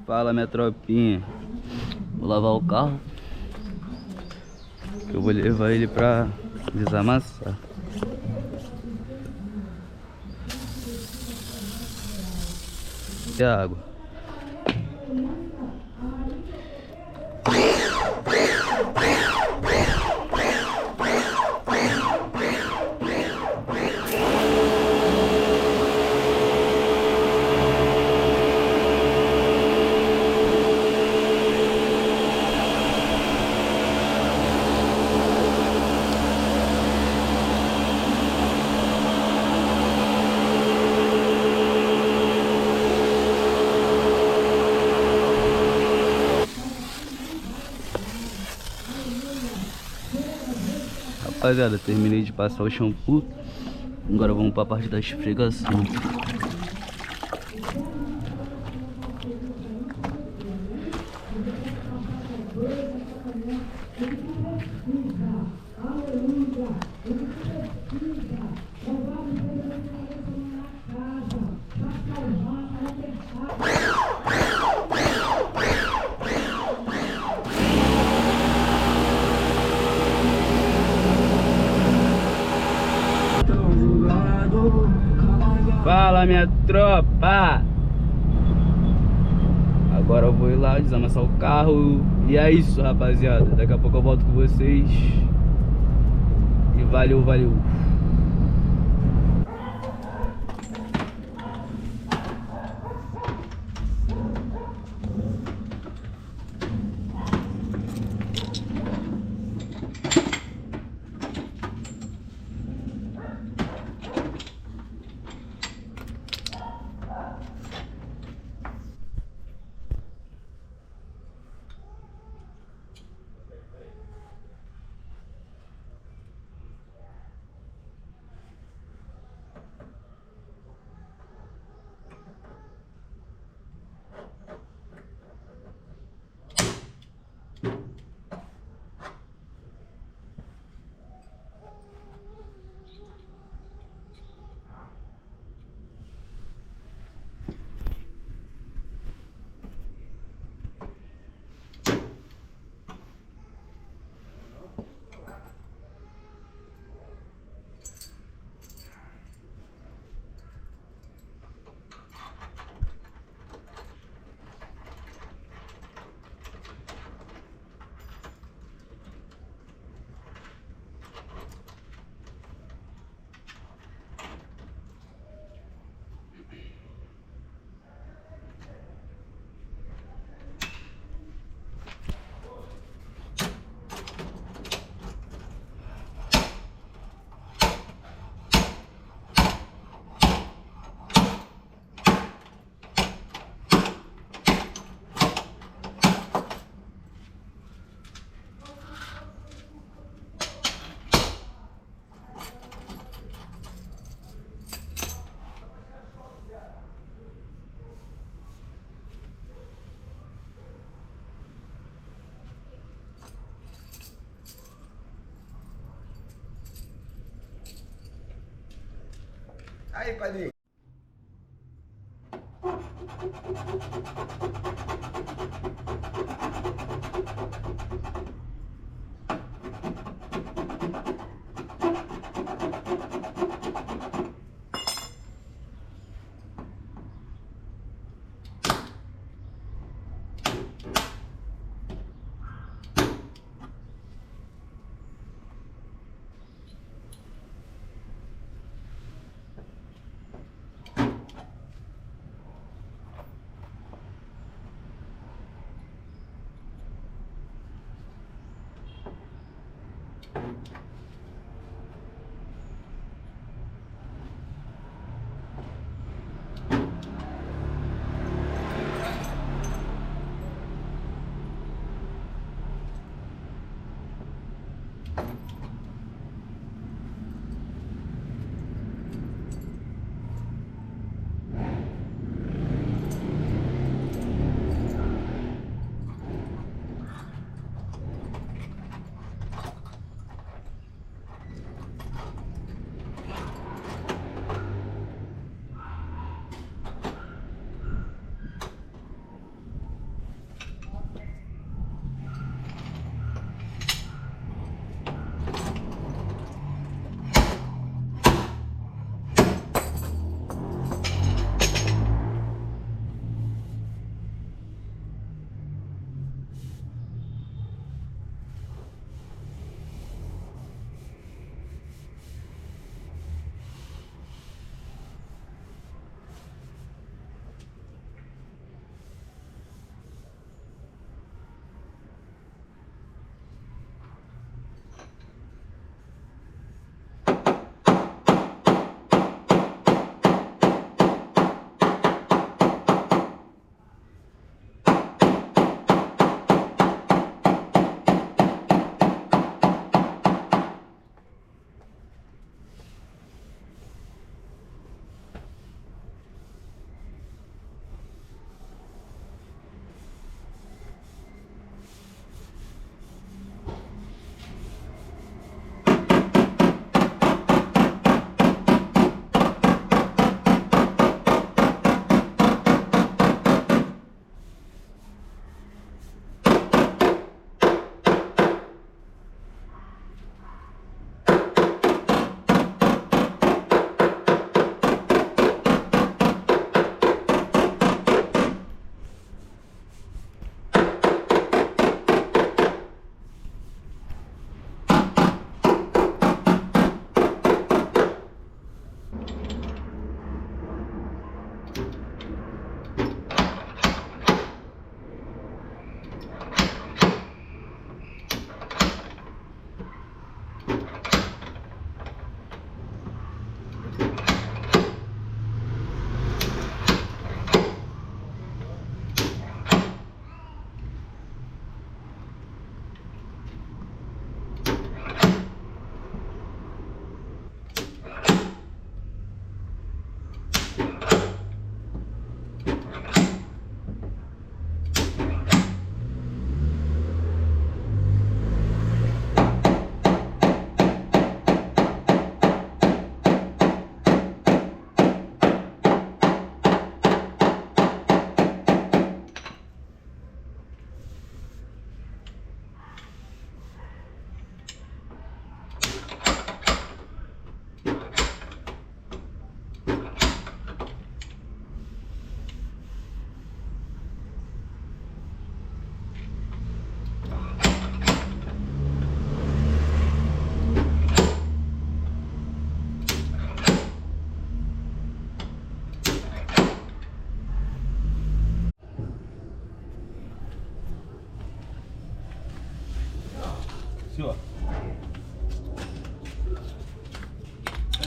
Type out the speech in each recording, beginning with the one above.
Fala, minha tropinha. Vou lavar o carro. Eu vou levar ele pra desamassar. E a água. Rapaziada, terminei de passar o shampoo. Agora vamos para a parte da esfregação. Fala, minha tropa! Agora eu vou ir lá desamassar o carro. E é isso, rapaziada. Daqui a pouco eu volto com vocês. E valeu, valeu. Aí, padrinho.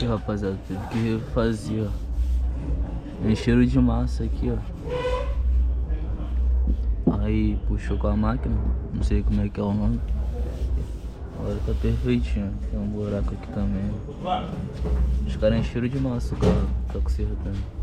aqui, rapaziada. Teve que refazer, ó. Encheram de massa aqui, ó. Aí puxou com a máquina. Não sei como é que é o nome. Agora tá perfeitinho. Tem um buraco aqui também. Os caras encheram de massa o carro. Tá consertando.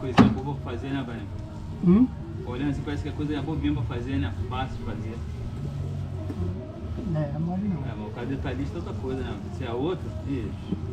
Coisinha boa pra fazer, né, velho? Olhando assim, parece que é coisa bobinha pra fazer, né? Fácil de fazer. É, mas não. É, mas o cara detalhista é outra coisa, né? Se é outro, isso.